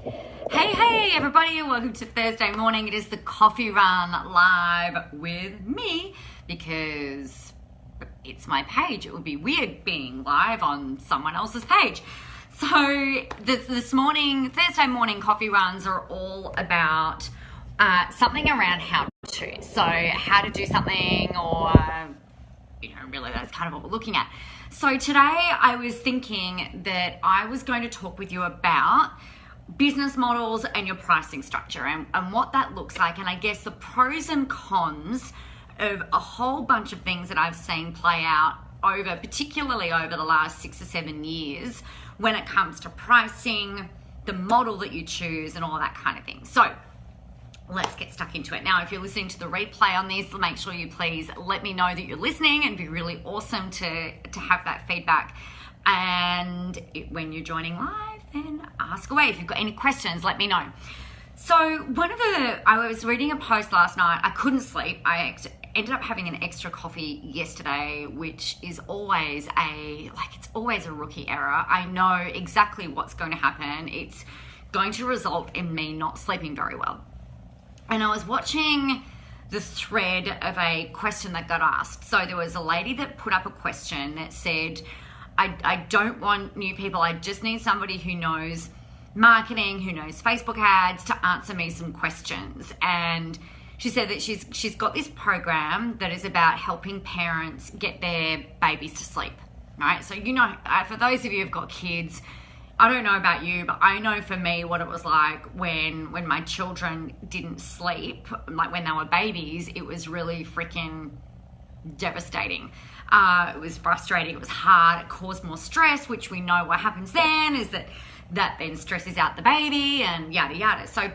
Hey everybody, and welcome to Thursday morning. It is the Coffee Run live with me because it's my page. It would be weird being live on someone else's page. So this morning, Thursday morning coffee runs are all about something around how to. So how to do something, or really that's kind of what we're looking at. So today I was thinking that I was going to talk with you about business models and your pricing structure and what that looks like, and I guess the pros and cons of a whole bunch of things that I've seen play out particularly over the last 6 or 7 years when it comes to pricing, the model that you choose, and all that kind of thing. So let's get stuck into it. Now, if you're listening to the replay on this, make sure you please let me know that you're listening, and it'd be really awesome to have that feedback. And when you're joining live, then ask away. If you've got any questions, let me know. So I was reading a post last night. I couldn't sleep. I ended up having an extra coffee yesterday, which is always a rookie error. I know exactly what's going to happen. It's going to result in me not sleeping very well. And I was watching the thread of a question that got asked. So there was a lady that put up a question that said, I don't want new people. I just need somebody who knows marketing, who knows Facebook ads, to answer me some questions. And she said that she's got this program that is about helping parents get their babies to sleep, right? So, for those of you who've got kids, I don't know about you, but I know for me what it was like when my children didn't sleep, like when they were babies. It was really freaking devastating. It was frustrating. It was hard. It caused more stress, which we know what happens then is that then stresses out the baby and yada yada. So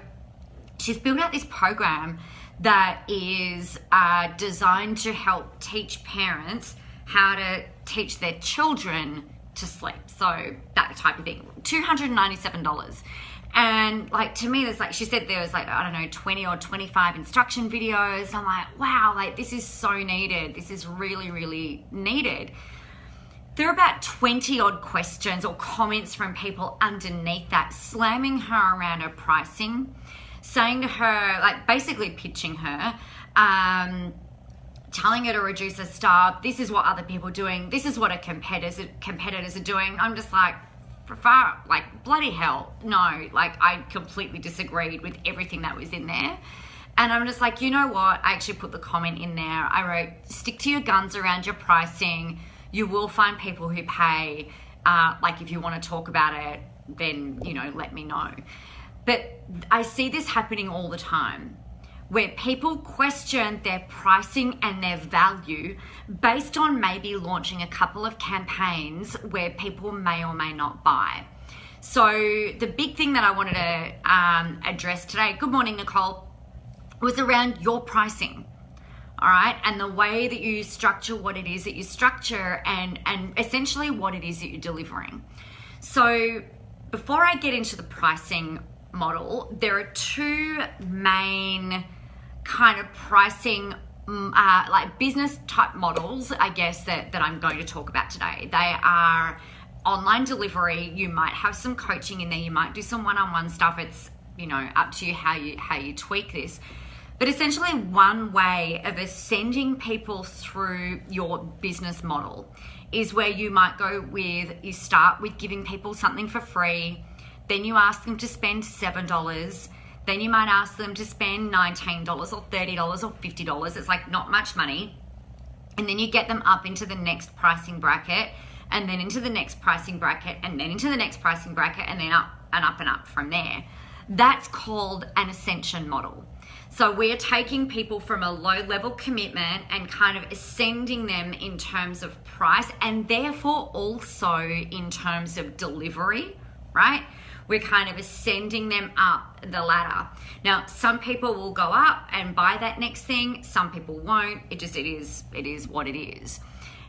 she's built out this program that is designed to help teach parents how to teach their children to sleep. So that type of thing. $297. And to me, she said there was 20 or 25 instruction videos. I'm like, wow, this is so needed. This is really, really needed. There are about 20 odd questions or comments from people underneath that, slamming her around her pricing, saying to her, basically pitching her, telling her to reduce her staff. This is what other people are doing. This is what her competitors are doing. I'm just bloody hell, no. I completely disagreed with everything that was in there. And I'm just you know what? I actually put the comment in there. I wrote, stick to your guns around your pricing. You will find people who pay. If you want to talk about it, then, let me know. But I see this happening all the time, where people question their pricing and their value based on maybe launching a couple of campaigns where people may or may not buy. So the big thing that I wanted to address today, good morning, Nicole, was around your pricing, all right? And the way that you structure what it is that you structure and essentially what it is that you're delivering. So before I get into the pricing model, there are two main kind of pricing business type models, I guess, that I'm going to talk about today. They are online delivery. You might have some coaching in there. You might do some one-on-one stuff. It's up to you how you tweak this. But essentially, one way of ascending people through your business model is where you might you start with giving people something for free. Then you ask them to spend $7. Then you might ask them to spend $19 or $30 or $50. It's not much money. And then you get them up into the next pricing bracket, and then into the next pricing bracket, and then into the next pricing bracket, and then up and up and up from there. That's called an ascension model. So we're taking people from a low level commitment and kind of ascending them in terms of price, and therefore also in terms of delivery, right? We're kind of ascending them up the ladder. Now, some people will go up and buy that next thing. Some people won't. It is what it is.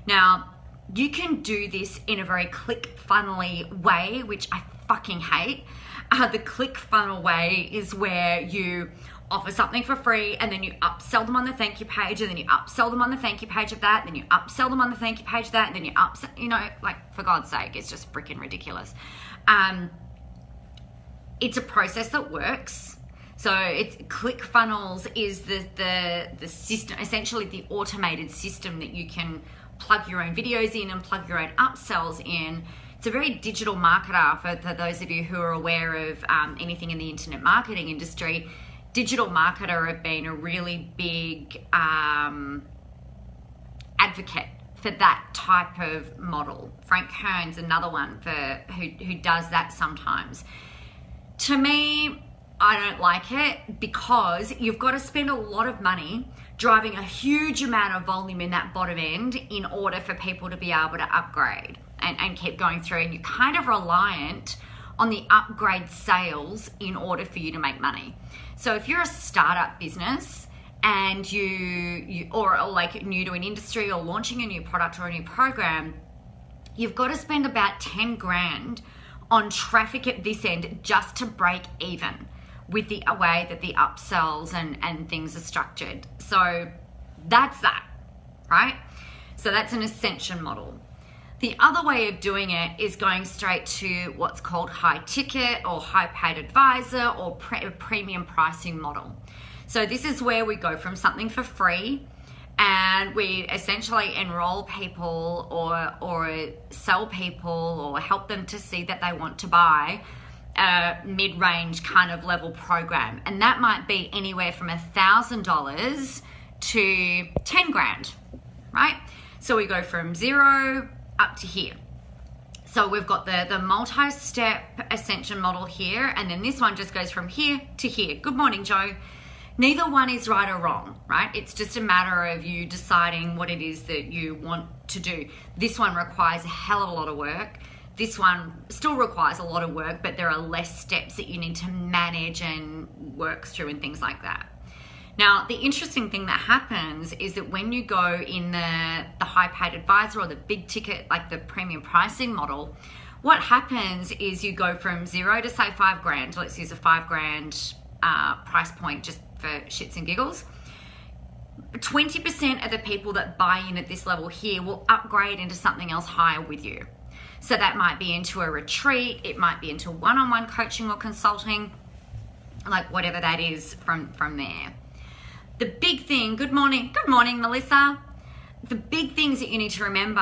Now, you can do this in a very ClickFunnels-y way, which I fucking hate. The ClickFunnels way is where you offer something for free, and then you upsell them on the thank you page, and then you upsell them on the thank you page of that, and then you upsell them on the thank you page of that, and then you upsell, for God's sake, it's just freaking ridiculous. it's a process that works. So it's ClickFunnels is the system, essentially the automated system that you can plug your own videos in and plug your own upsells in. It's a very digital marketer for those of you who are aware of anything in the internet marketing industry. Digital marketer have been a really big advocate for that type of model. Frank Kern's another one for who does that sometimes. To me, I don't like it because you've got to spend a lot of money driving a huge amount of volume in that bottom end in order for people to be able to upgrade and keep going through. And you're kind of reliant on the upgrade sales in order for you to make money. So if you're a startup business and you or like new to an industry or launching a new product or a new program, you've got to spend about 10 grand on traffic at this end just to break even with the way that the upsells and things are structured. So that's that, right? So that's an ascension model. The other way of doing it is going straight to what's called high ticket or high paid advisor or premium pricing model. So this is where we go from something for free and we essentially enroll people or sell people or help them to see that they want to buy a mid-range kind of level program. And that might be anywhere from $1,000 to 10 grand, right? So we go from 0 up to here. So we've got the multi-step ascension model here, and then this one just goes from here to here. Good morning, Joe. Neither one is right or wrong, right? It's just a matter of you deciding what it is that you want to do. This one requires a hell of a lot of work. This one still requires a lot of work, but there are less steps that you need to manage and work through and things like that. Now, the interesting thing that happens is that when you go in the high paid advisor or the big ticket, like the premium pricing model, what happens is you go from 0 to say 5 grand. Let's use a 5 grand price point just for shits and giggles. 20% of the people that buy in at this level here will upgrade into something else higher with you. So that might be into a retreat, it might be into one-on-one coaching or consulting, like whatever that is from there. The big thing, good morning, Melissa. The big things that you need to remember,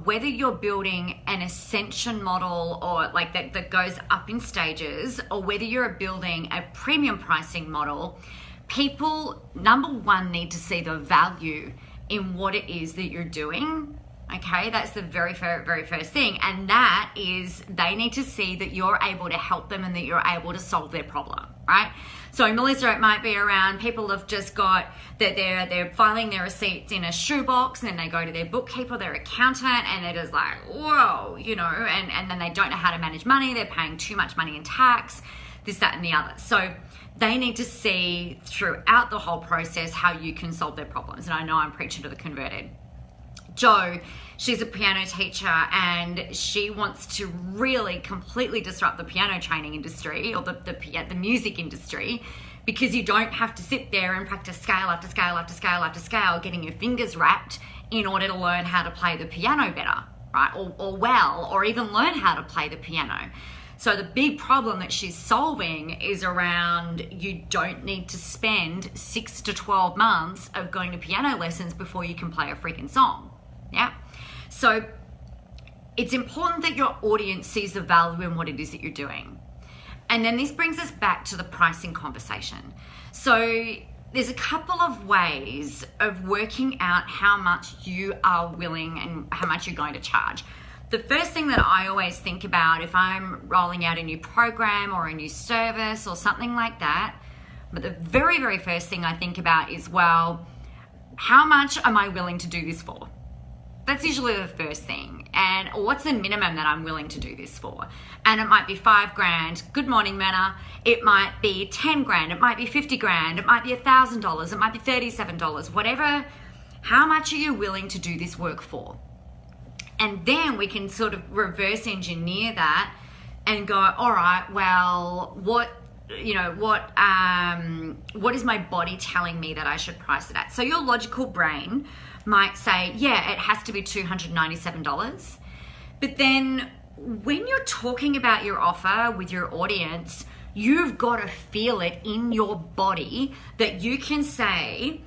whether you're building an ascension model or like that goes up in stages, or whether you're building a premium pricing model, people, number one, need to see the value in what it is that you're doing. Okay, that's the very first thing. And that is they need to see that you're able to help them and that you're able to solve their problem, right? So Melissa, it might be around people have just got that they're filing their receipts in a shoebox and then they go to their bookkeeper, their accountant, and they're just like, whoa, you know, and then they don't know how to manage money. They're paying too much money in tax, this, that, and the other. So they need to see throughout the whole process how you can solve their problems. And I know I'm preaching to the converted. Jo, she's a piano teacher and she wants to really completely disrupt the piano training industry or the music industry, because you don't have to sit there and practice scale after scale after scale after scale, getting your fingers wrapped in order to learn how to play the piano better, right? Or even learn how to play the piano. So the big problem that she's solving is around you don't need to spend 6 to 12 months of going to piano lessons before you can play a freaking song. Yeah. So it's important that your audience sees the value in what it is that you're doing. And then this brings us back to the pricing conversation. So there's a couple of ways of working out how much you are willing and how much you're going to charge. The first thing that I always think about if I'm rolling out a new program or a new service or something like that, but the very first thing I think about is, well, how much am I willing to do this for? That's usually the first thing. And what's the minimum that I'm willing to do this for? And it might be 5 grand. Good morning, Myrna. It might be 10 grand. It might be 50 grand. It might be $1,000. It might be $37. Whatever. How much are you willing to do this work for? And then we can sort of reverse engineer that and go, all right, well, what is my body telling me that I should price it at? So your logical brain might say, yeah, it has to be $297. But then when you're talking about your offer with your audience, You've got to feel it in your body that you can say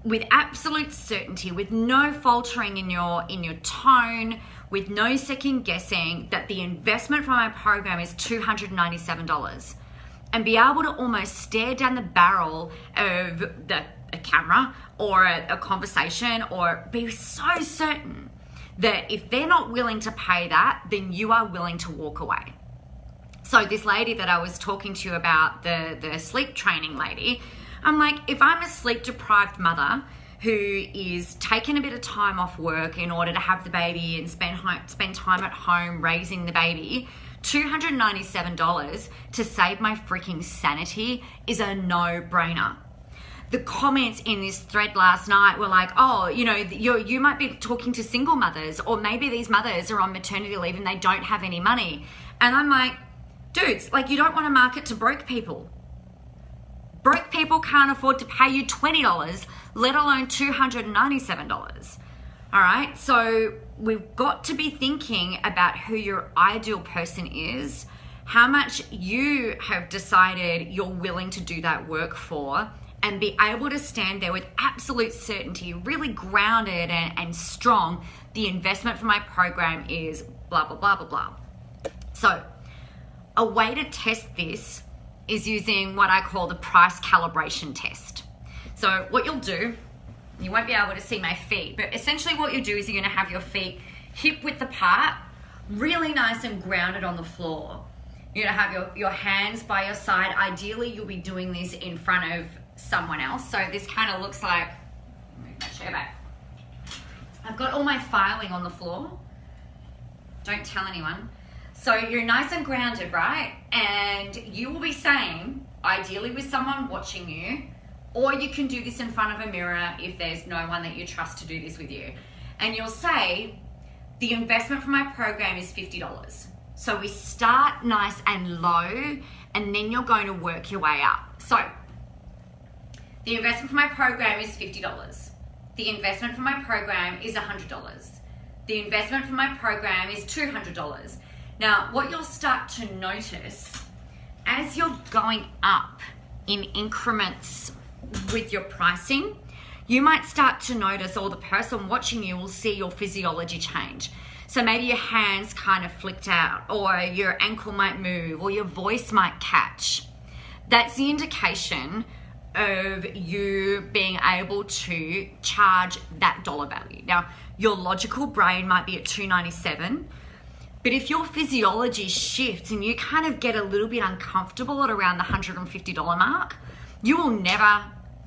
with absolute certainty, with no faltering in your tone, with no second guessing, that the investment for my program is $297, and be able to almost stare down the barrel of a camera or a conversation, or be so certain that if they're not willing to pay that, then you are willing to walk away. So this lady that I was talking to you about, the sleep training lady, I'm like, if I'm a sleep deprived mother who is taking a bit of time off work in order to have the baby and spend time at home raising the baby, $297 to save my freaking sanity is a no-brainer. The comments in this thread last night were like, oh, you know, you might be talking to single mothers, or maybe these mothers are on maternity leave and they don't have any money. And I'm like, dudes, like, you don't want to market to broke people. Broke people can't afford to pay you $20, let alone $297. All right, so we've got to be thinking about who your ideal person is, how much you have decided you're willing to do that work for, and be able to stand there with absolute certainty, really grounded and strong. The investment for my program is blah, blah, blah, blah, blah. So a way to test this is using what I call the price calibration test. So what you'll do, you won't be able to see my feet, but essentially what you do is you're gonna have your feet hip width apart, really nice and grounded on the floor. You're gonna have your hands by your side. Ideally, you'll be doing this in front of someone else. So this kind of looks like, move my chair back. I've got all my filing on the floor. Don't tell anyone. So you're nice and grounded, right? And you will be saying, ideally with someone watching you, or you can do this in front of a mirror if there's no one that you trust to do this with you. And you'll say, the investment for my program is $50. So we start nice and low, and then you're going to work your way up. So the investment for my program is $50. The investment for my program is $100. The investment for my program is $200. Now, what you'll start to notice as you're going up in increments with your pricing, you might start to notice, or the person watching you will see your physiology change. So maybe your hands kind of flicked out, or your ankle might move, or your voice might catch. That's the indication of you being able to charge that dollar value. Now, your logical brain might be at $297, but if your physiology shifts and you kind of get a little bit uncomfortable at around the $150 mark, you will never,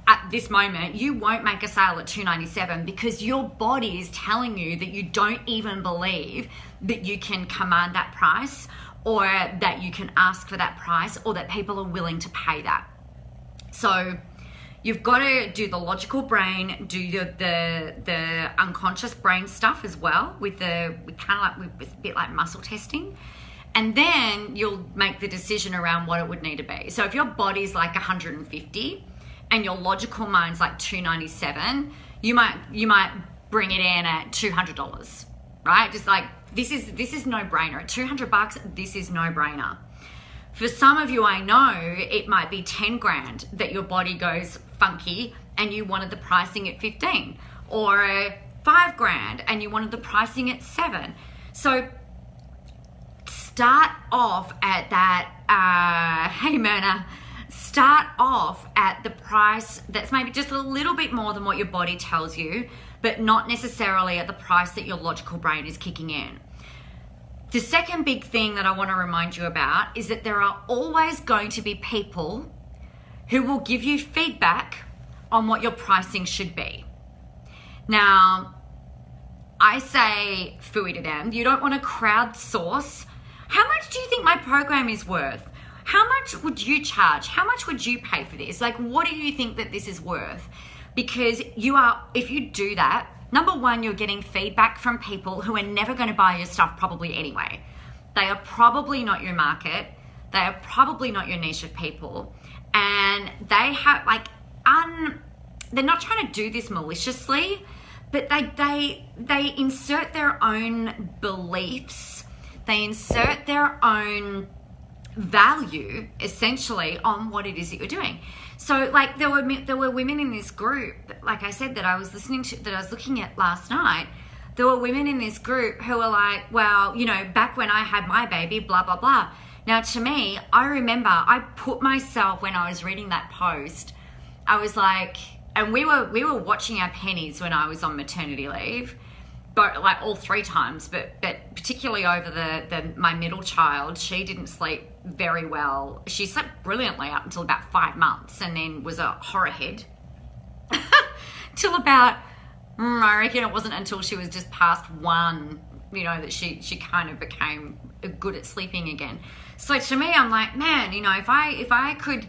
at this moment, you won't make a sale at $297, because your body is telling you that you don't even believe that you can command that price, or that you can ask for that price, or that people are willing to pay that. So you've got to do the logical brain, do the unconscious brain stuff as well, with a bit like muscle testing. And then you'll make the decision around what it would need to be. So if your body's like 150 and your logical mind's like 297, you might bring it in at $200, right? Just like, this is no brainer. At $200, this is no brainer. For some of you, I know it might be 10 grand that your body goes funky and you wanted the pricing at 15, or 5 grand and you wanted the pricing at 7. So start off at that, hey Myrna, start off at the price that's maybe just a little bit more than what your body tells you, but not necessarily at the price that your logical brain is kicking in. The second big thing that I want to remind you about is that there are always going to be people who will give you feedback on what your pricing should be. Now, I say phooey to them. You don't want to crowdsource. How much do you think my program is worth? How much would you charge? How much would you pay for this? Like, what do you think that this is worth? Because if you do that, number one, you're getting feedback from people who are never going to buy your stuff probably anyway. They are probably not your market. They are probably not your niche of people. And they have they're not trying to do this maliciously, but they insert their own beliefs. They insert their own value essentially on what it is that you're doing. So like there were women in this group, like I said, that I was looking at last night. There were women in this group who were like, well, you know, back when I had my baby, blah, blah, blah. Now to me, I remember I put myself, when I was reading that post, I was like, and we were watching our pennies when I was on maternity leave, but like all 3 times, but particularly over my middle child, she didn't sleep very well. She slept brilliantly up until about 5 months, and then was a horror head till about, I reckon it wasn't until she was just past 1, you know, that she kind of became good at sleeping again. So to me, I'm like, man, you know, if I could,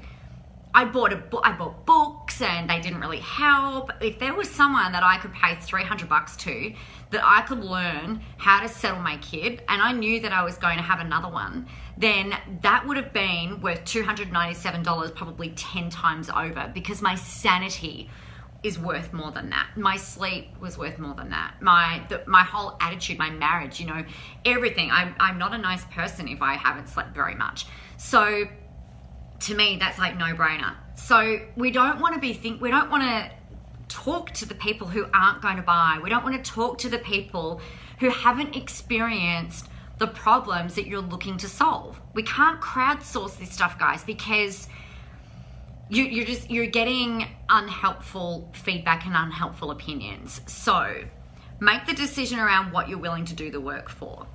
I bought books and they didn't really help. If there was someone that I could pay $300 to, that I could learn how to settle my kid, and I knew that I was going to have another one, then that would have been worth $297, probably 10 times over, because my sanity is worth more than that. My sleep was worth more than that. My whole attitude, my marriage, you know, everything. I'm not a nice person if I haven't slept very much. So to me, that's like no-brainer. So we don't want to talk to the people who aren't going to buy. We don't want to talk to the people who haven't experienced the problems that you're looking to solve. We can't crowdsource this stuff, guys, because you're getting unhelpful feedback and unhelpful opinions. So make the decision around what you're willing to do the work for,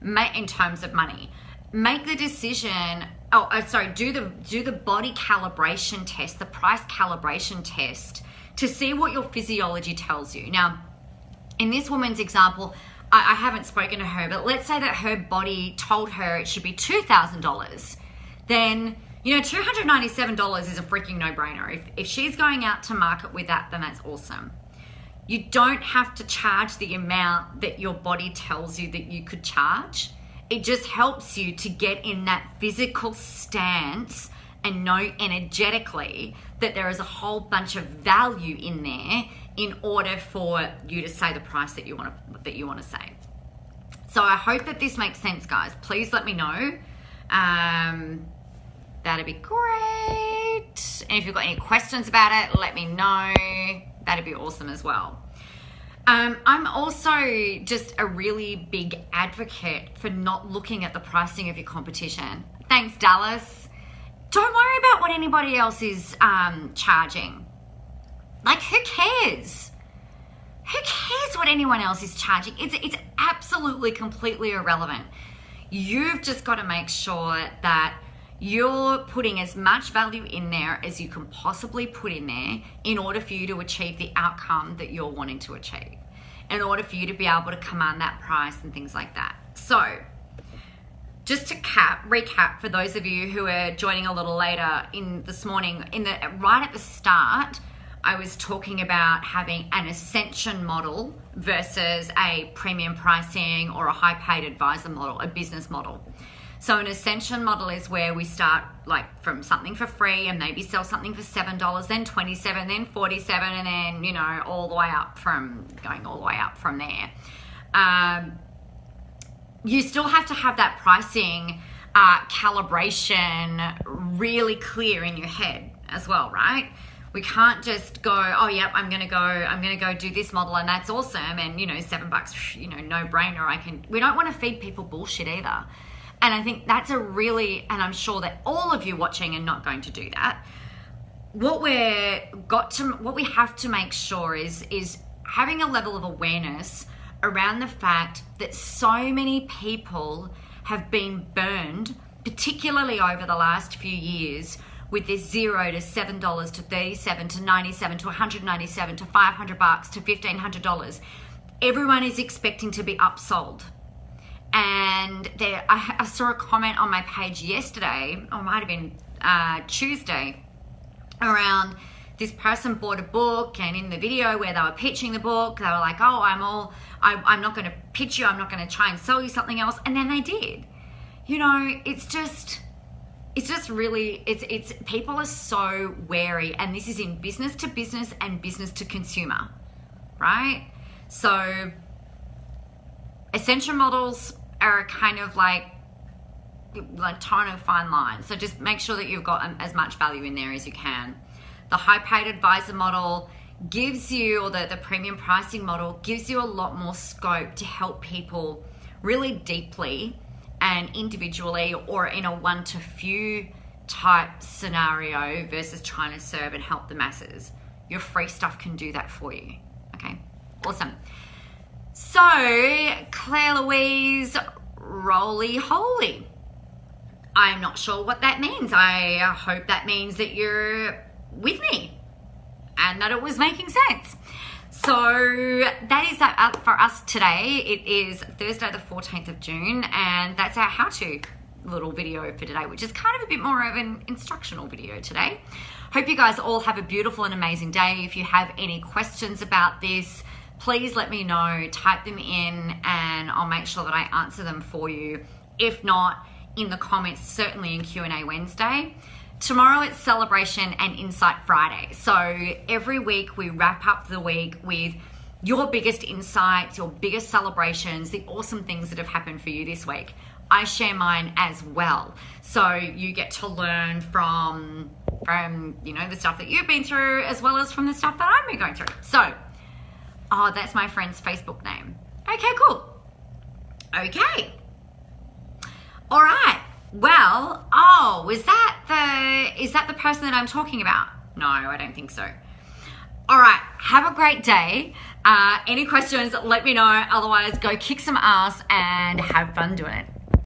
in terms of money. Make the decision. Do the body calibration test, the price calibration test, to see what your physiology tells you. Now, in this woman's example, I haven't spoken to her, but let's say that her body told her it should be $2,000. Then, you know, $297 is a freaking no-brainer. If she's going out to market with that, then that's awesome. You don't have to charge the amount that your body tells you that you could charge. It just helps you to get in that physical stance and know energetically that there is a whole bunch of value in there in order for you to say the price that you want to say. So I hope that this makes sense, guys. Please let me know. That'd be great. And if you've got any questions about it, let me know. That'd be awesome as well. I'm also just a really big advocate for not looking at the pricing of your competition. Thanks, Dallas. Don't worry about what anybody else is charging. Like, who cares? Who cares what anyone else is charging? It's absolutely, completely irrelevant. You've just got to make sure that you're putting as much value in there as you can possibly put in there in order for you to achieve the outcome that you're wanting to achieve, in order for you to be able to command that price and things like that. So just to recap for those of you who are joining a little later in this morning, right at the start, I was talking about having an ascension model versus a premium pricing or a high paid advisor model, a business model. So an ascension model is where we start like from something for free and maybe sell something for $7, then $27, then $47, and then, you know, going all the way up from there. You still have to have that pricing calibration really clear in your head as well, right? We can't just go, oh, yep, I'm gonna go do this model and that's awesome, and, you know, $7, you know, no brainer. We don't want to feed people bullshit either. And I think that's and I'm sure that all of you watching are not going to do that. What we have to make sure is having a level of awareness around the fact that so many people have been burned, particularly over the last few years, with this $0 to $7 to $37 to $97 to $197 to $500 to $1,500. Everyone is expecting to be upsold. And I saw a comment on my page yesterday, or it might have been Tuesday, around this person bought a book, and in the video where they were pitching the book, they were like, oh, I'm not going to pitch you, I'm not going to try and sell you something else, and then they did. You know, it's just really, it's people are so wary, and this is in business to business and business to consumer, right? So ascension models are kind of like like toning a fine line. So just make sure that you've got as much value in there as you can. The high paid advisor model gives you, or the premium pricing model gives you a lot more scope to help people really deeply and individually, or in a one to few type scenario versus trying to serve and help the masses. Your free stuff can do that for you. Okay, awesome. So Claire Louise Roly Holy. I'm not sure what that means. I hope that means that you're with me and that it was making sense. So that is that for us today. It is Thursday the 14th of June, and that's our how-to little video for today, which is kind of a bit more of an instructional video today. Hope you guys all have a beautiful and amazing day. If you have any questions about this, please let me know, type them in, and I'll make sure that I answer them for you. If not, in the comments, certainly in Q&A Wednesday. Tomorrow it's Celebration and Insight Friday. So every week we wrap up the week with your biggest insights, your biggest celebrations, the awesome things that have happened for you this week. I share mine as well. So you get to learn from the stuff that you've been through, as well as from the stuff that I've been going through. So, oh, that's my friend's Facebook name. Okay, cool. Okay. All right. Well, oh, is that the person that I'm talking about? No, I don't think so. All right, have a great day. Any questions, let me know. Otherwise, go kick some ass and have fun doing it.